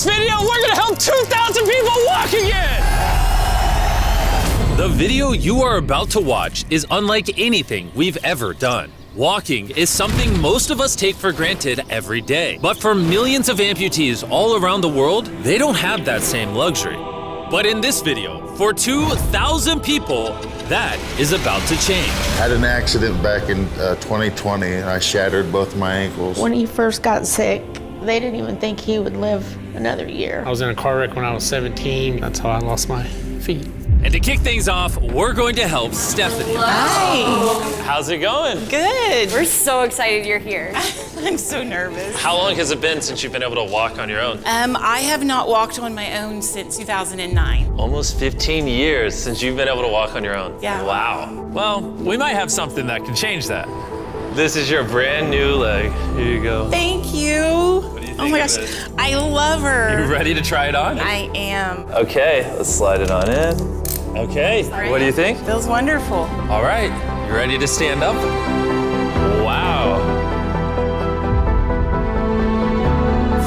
this video, we're gonna help 2,000 people walk again! The video you are about to watch is unlike anything we've ever done. Walking is something most of us take for granted every day. But for millions of amputees all around the world, they don't have that same luxury. But in this video, for 2,000 people, that is about to change. I had an accident back in 2020 and I shattered both my ankles. When he first got sick, they didn't even think he would live another year. I was in a car wreck when I was 17. That's how I lost my feet. And to kick things off, we're going to help Stephanie. Hi. How's it going? Good. We're so excited you're here. I'm so nervous. How long has it been since you've been able to walk on your own? I have not walked on my own since 2009. Almost 15 years since you've been able to walk on your own. Yeah. Wow. Well, we might have something that can change that. This is your brand new leg. Here you go. Thank you. What do you think Oh my of gosh, it? I love her. You ready to try it on? I am. Okay, let's slide it on in. Okay, what do you think? Feels wonderful. All right, you ready to stand up? Wow.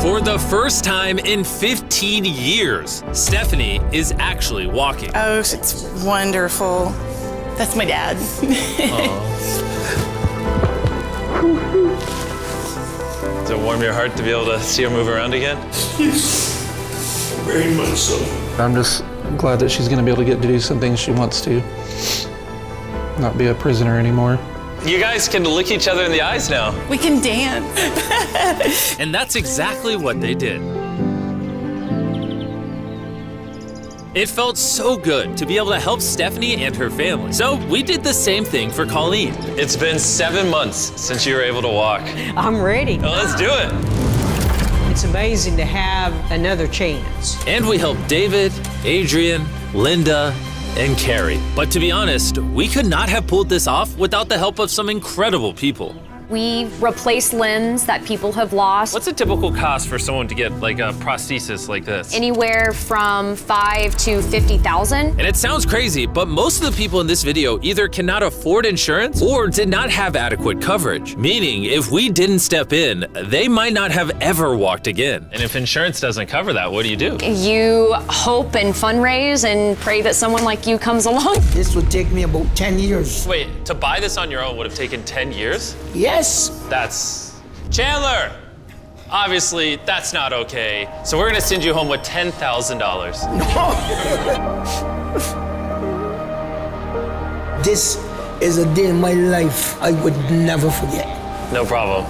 For the first time in 15 years, Stephanie is actually walking. Oh, it's wonderful. That's my dad. Does it warm your heart to be able to see her move around again? Yes, very much so. I'm just glad that she's gonna be able to get to do some things she wants to. Not be a prisoner anymore. You guys can look each other in the eyes now. We can dance. And that's exactly what they did. It felt so good to be able to help Stephanie and her family. So we did the same thing for Colleen. It's been 7 months since you were able to walk. I'm ready. Well, let's do it. It's amazing to have another chance. And we helped David, Adrian, Linda, and Carrie. But to be honest, we could not have pulled this off without the help of some incredible people. We replace limbs that people have lost. What's a typical cost for someone to get like a prosthesis like this? Anywhere from $5,000 to $50,000. And it sounds crazy, but most of the people in this video either cannot afford insurance or did not have adequate coverage. Meaning, if we didn't step in, they might not have ever walked again. And if insurance doesn't cover that, what do? You hope and fundraise and pray that someone like you comes along. This would take me about 10 years. Wait, to buy this on your own would have taken 10 years? Yes. That's... Chandler! Obviously, that's not okay. So we're gonna send you home with $10,000. This is a day in my life I would never forget. No problem.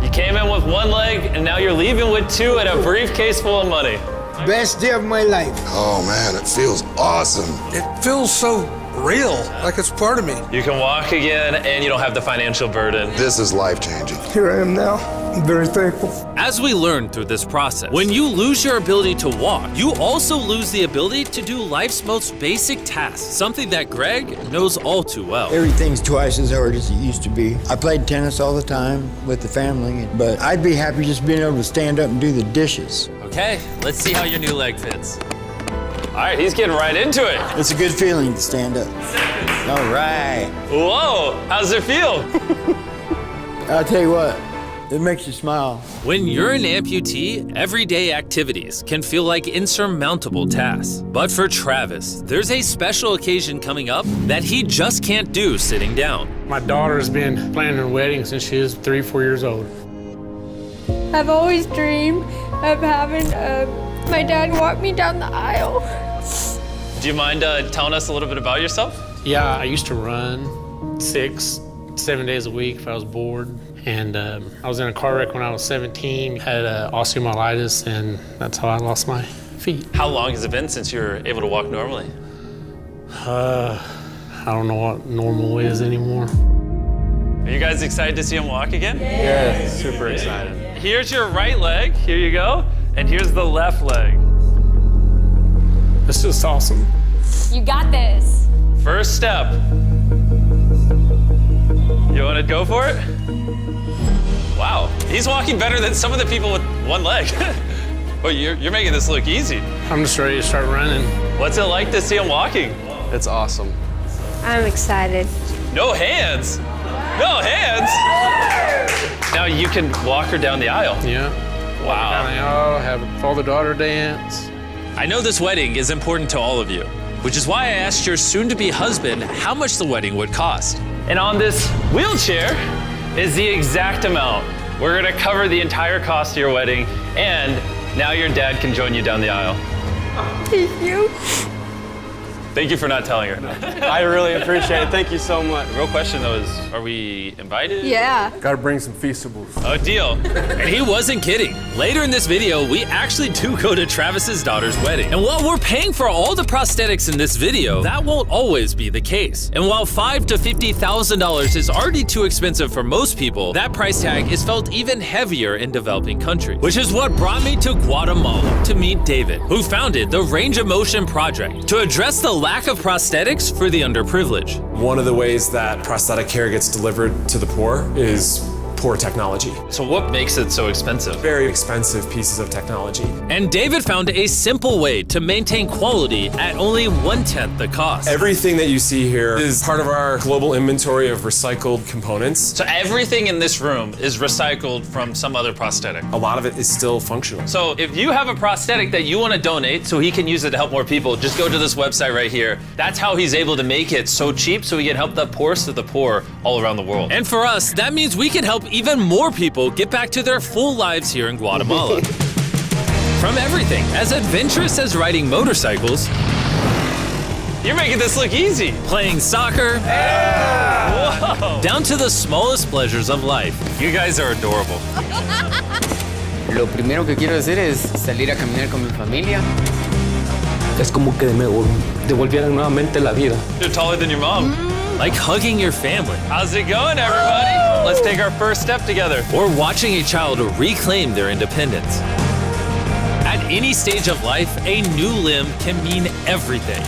You came in with one leg, and now you're leaving with two and a briefcase full of money. Best day of my life. Oh man, it feels awesome. It feels so real, like it's part of me. You can walk again, and you don't have the financial burden. This is life-changing. Here I am now. I'm very thankful. As we learned through this process, when you lose your ability to walk, you also lose the ability to do life's most basic tasks, something that Greg knows all too well. Everything's twice as hard as it used to be. I played tennis all the time with the family, but I'd be happy just being able to stand up and do the dishes. Okay, let's see how your new leg fits. All right, he's getting right into it. It's a good feeling to stand up. All right. Whoa, how's it feel? I'll tell you what, it makes you smile. When you're an amputee, everyday activities can feel like insurmountable tasks. But for Travis, there's a special occasion coming up that he just can't do sitting down. My daughter's been planning her wedding since she was 3 or 4 years old. I've always dreamed of having my dad walk me down the aisle. Do you mind telling us a little bit about yourself? Yeah, I used to run 6, 7 days a week if I was bored. And I was in a car wreck when I was 17, had osteomyelitis, and that's how I lost my feet. How long has it been since you were able to walk normally? I don't know what normal is anymore. Are you guys excited to see him walk again? Yeah, super excited. Here's your right leg, here you go, and here's the left leg. It's just awesome. You got this. First step. You want to go for it? Wow, he's walking better than some of the people with one leg. Well, you're making this look easy. I'm just ready to start running. What's it like to see him walking? It's awesome. I'm excited. No hands. No hands. Now you can walk her down the aisle. Yeah. Wow. Have a father-daughter dance. I know this wedding is important to all of you, which is why I asked your soon-to-be husband how much the wedding would cost. And on this wheelchair is the exact amount. We're gonna cover the entire cost of your wedding, and now your dad can join you down the aisle. Thank you. Thank you for not telling her. I really appreciate it. Thank you so much. The real question though is, are we invited? Yeah. Gotta bring some feastables. A deal. And he wasn't kidding. Later in this video, we actually do go to Travis's daughter's wedding. And while we're paying for all the prosthetics in this video, that won't always be the case. And while $5,000 to $50,000 is already too expensive for most people, that price tag is felt even heavier in developing countries. Which is what brought me to Guatemala to meet David, who founded the Range of Motion Project to address the lack of prosthetics for the underprivileged. One of the ways that prosthetic care gets delivered to the poor is poor technology. So what makes it so expensive? Very expensive pieces of technology. And David found a simple way to maintain quality at only 1/10 the cost. Everything that you see here is part of our global inventory of recycled components. So everything in this room is recycled from some other prosthetic. A lot of it is still functional. So if you have a prosthetic that you want to donate so he can use it to help more people, just go to this website right here. That's how he's able to make it so cheap so he can help the poorest of the poor all around the world. And for us, that means we can help even more people get back to their full lives here in Guatemala. From everything as adventurous as riding motorcycles, You're making this look easy. playing soccer, Whoa. down to the smallest pleasures of life. You guys are adorable. Lo primero que quiero hacer es salir a caminar con mi familia. Es como que me devolvieran nuevamente la vida. You're taller than your mom. Like hugging your family. How's it going, everybody? Let's take our first step together. Or watching a child reclaim their independence. At any stage of life, a new limb can mean everything.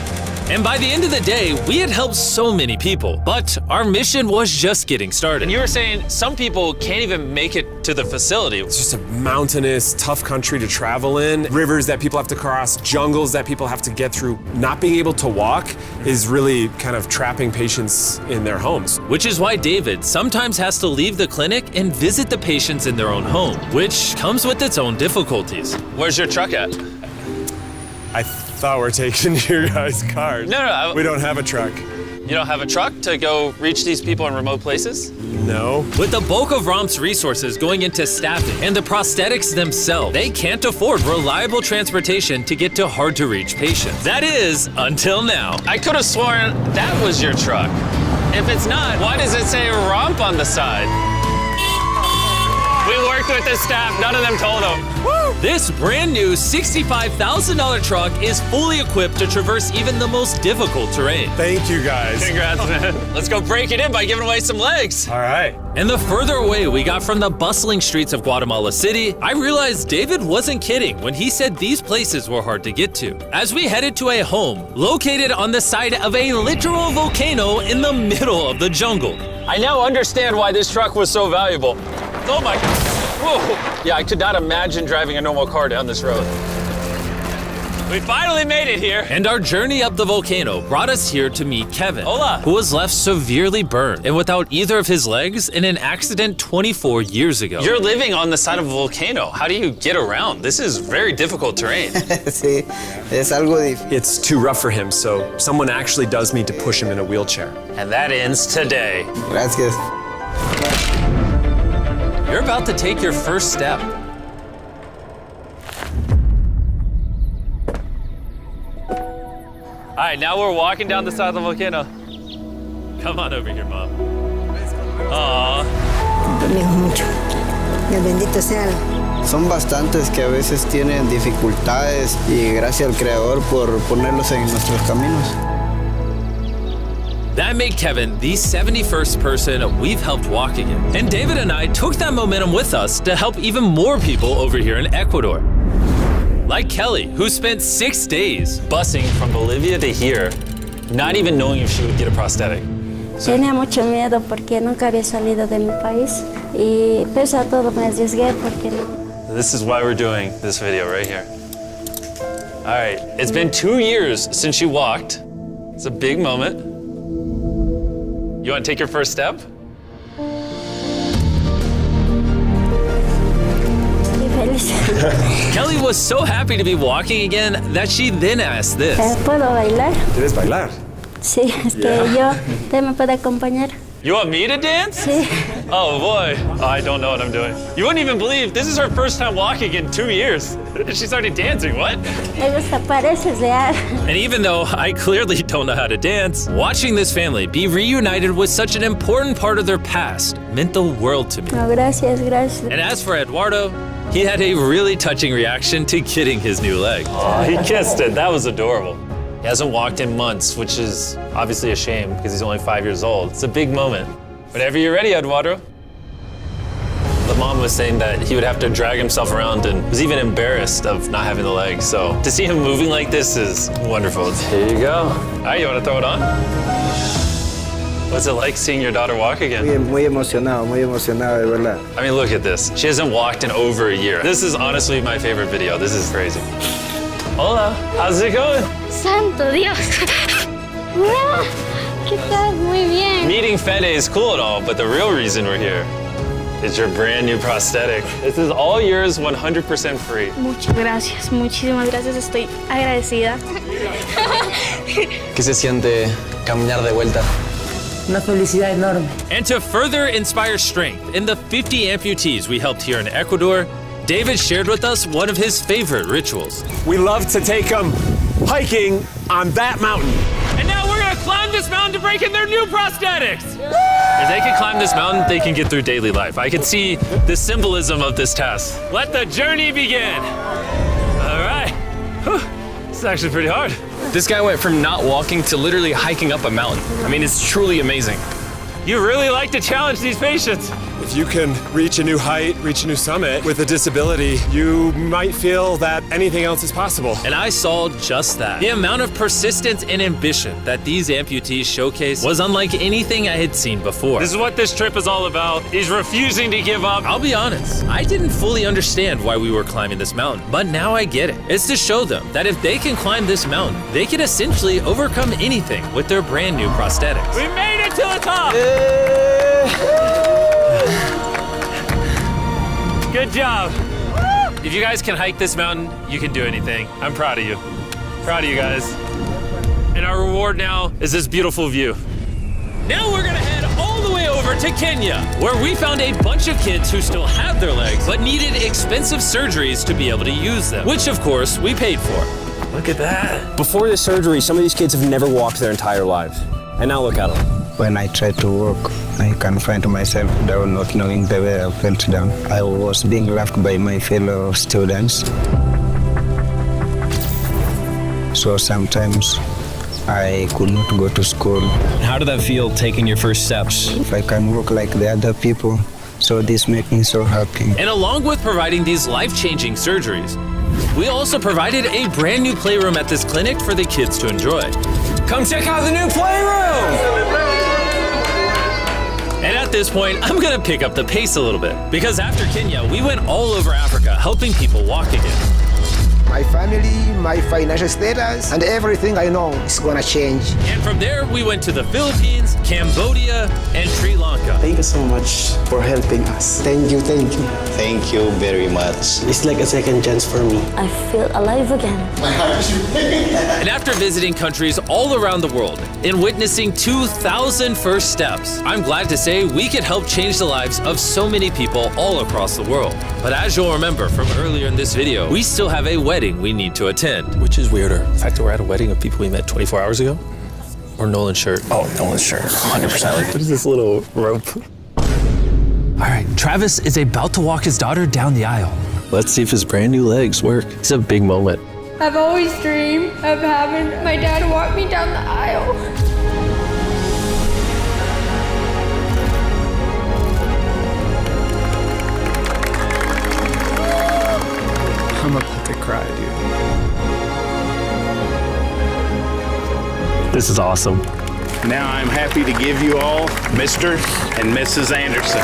And by the end of the day, we had helped so many people, but our mission was just getting started. And you were saying some people can't even make it to the facility. It's just a mountainous, tough country to travel in. Rivers that people have to cross, jungles that people have to get through. Not being able to walk is really kind of trapping patients in their homes. Which is why David sometimes has to leave the clinic and visit the patients in their own home, which comes with its own difficulties. Where's your truck at? I thought we're taking your guys' cars. No. We don't have a truck. You don't have a truck to go reach these people in remote places? No. With the bulk of ROM's resources going into staffing and the prosthetics themselves, they can't afford reliable transportation to get to hard-to-reach patients. That is, until now. I could have sworn that was your truck. If it's not, why does it say ROMP on the side? We worked with the staff, none of them told them. This brand new $65,000 truck is fully equipped to traverse even the most difficult terrain. Thank you guys. Congrats, man. Let's go break it in by giving away some legs. All right. And the further away we got from the bustling streets of Guatemala City, I realized David wasn't kidding when he said these places were hard to get to. As we headed to a home located on the side of a literal volcano in the middle of the jungle. I now understand why this truck was so valuable. Oh my God. Whoa. Yeah, I could not imagine driving a normal car down this road. We finally made it here. And our journey up the volcano brought us here to meet Kevin, Hola. who was left severely burned and without either of his legs in an accident 24 years ago. You're living on the side of a volcano. How do you get around? This is very difficult terrain. Sí, es algo difícil. It's too rough for him, so someone actually does need to push him in a wheelchair. And that ends today. Gracias. You're about to take your first step. All right, now we're walking down the side of the volcano. Come on over here, Mom. Aw. mucho. Bendito sea. Son bastantes que a veces tienen dificultades y gracias al Creador por ponerlos en nuestros caminos. That made Kevin the 71st person we've helped walk again. And David and I took that momentum with us to help even more people over here in Ecuador. Like Kelly, who spent 6 days busing from Bolivia to here, not even knowing if she would get a prosthetic. Tenía mucho miedo porque nunca había salido de mi país y pese a todo me arriesgué porque no. This is why we're doing this video right here. All right, it's been 2 years since you walked. It's a big moment. You want to take your first step? Estoy feliz. Kelly was so happy to be walking again that she then asked this. ¿Puedo bailar? ¿Quieres bailar? Sí, ¿usted me puede acompañar? You want me to dance? Sí. Oh boy, I don't know what I'm doing. You wouldn't even believe this is her first time walking in 2 years. She started dancing, what? Me gusta, parece real. And even though I clearly don't know how to dance, watching this family be reunited with such an important part of their past meant the world to me. No, gracias, gracias. And as for Eduardo, he had a really touching reaction to getting his new leg. Oh, he kissed it. That was adorable. He hasn't walked in months, which is obviously a shame because he's only 5 years old. It's a big moment. Whenever you're ready, Eduardo. The mom was saying that he would have to drag himself around and was even embarrassed of not having the leg. So to see him moving like this is wonderful. Here you go. All right, you want to throw it on? What's it like seeing your daughter walk again? Muy emocionado, de verdad. I mean, look at this. She hasn't walked in over a year. This is honestly my favorite video. This is crazy. Hola, how's it going? Santo Dios. ¿Qué tal? Muy bien. Meeting Fede is cool and all, but the real reason we're here is your brand new prosthetic. This is all yours, 100% free. Muchas gracias, muchísimas gracias. Estoy agradecida. ¿Qué se siente caminar de vuelta? Una felicidad enorme. And to further inspire strength in the 50 amputees we helped here in Ecuador, David shared with us one of his favorite rituals. We love to take them hiking on that mountain. And now we're gonna climb this mountain to break in their new prosthetics. If they can climb this mountain, they can get through daily life. I can see the symbolism of this task. Let the journey begin. All right. Whew. This is actually pretty hard. This guy went from not walking to literally hiking up a mountain. I mean, it's truly amazing. You really like to challenge these patients. If you can reach a new height, reach a new summit with a disability, you might feel that anything else is possible. And I saw just that. The amount of persistence and ambition that these amputees showcase was unlike anything I had seen before. This is what this trip is all about, is refusing to give up. I'll be honest, I didn't fully understand why we were climbing this mountain, but now I get it. It's to show them that if they can climb this mountain, they can essentially overcome anything with their brand new prosthetics. We made it to the top! Good job. If you guys can hike this mountain, you can do anything. I'm proud of you. Proud of you guys. And our reward now is this beautiful view. Now we're gonna head all the way over to Kenya, where we found a bunch of kids who still have their legs, but needed expensive surgeries to be able to use them, which of course we paid for. Look at that. Before the surgery, some of these kids have never walked their entire lives. And now look at them. When I tried to walk, I can find myself down, not knowing the way I felt down. I was being laughed by my fellow students. So sometimes I could not go to school. How did that feel, taking your first steps? If I can walk like the other people, so this makes me so happy. And along with providing these life-changing surgeries, we also provided a brand new playroom at this clinic for the kids to enjoy. Come check out the new playroom! And at this point, I'm gonna pick up the pace a little bit, because after Kenya, we went all over Africa helping people walk again. My family, my financial status, and everything I know is gonna change. And from there, we went to the Philippines, Cambodia, and Sri Lanka. Thank you so much for helping us. Thank you, thank you. Thank you very much. It's like a second chance for me. I feel alive again. And after visiting countries all around the world and witnessing 2,000 first steps, I'm glad to say we could help change the lives of so many people all across the world. But as you'll remember from earlier in this video, we still have a wedding we need to attend. Which is weirder, the fact that we're at a wedding of people we met 24 hours ago? Or Nolan's shirt? Oh, Nolan's shirt, 100%. What is this little rope? All right, Travis is about to walk his daughter down the aisle. Let's see if his brand new legs work. It's a big moment. I've always dreamed of having my dad walk me down the aisle. I'm about to cry, dude. This is awesome. Now I'm happy to give you all Mr. and Mrs. Anderson.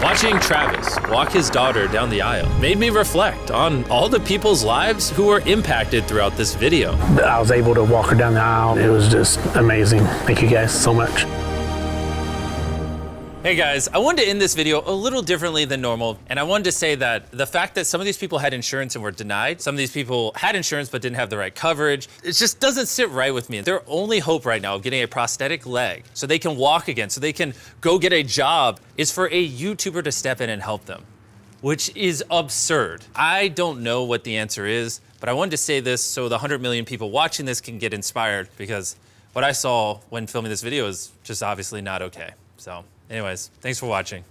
Watching Travis walk his daughter down the aisle made me reflect on all the people's lives who were impacted throughout this video. I was able to walk her down the aisle. It was just amazing. Thank you guys so much. Hey guys, I wanted to end this video a little differently than normal, and I wanted to say that the fact that some of these people had insurance and were denied, some of these people had insurance but didn't have the right coverage, it just doesn't sit right with me. Their only hope right now of getting a prosthetic leg so they can walk again, so they can go get a job, is for a YouTuber to step in and help them, which is absurd. I don't know what the answer is, but I wanted to say this so the 100 million people watching this can get inspired, because what I saw when filming this video is just obviously not okay. So anyways, thanks for watching.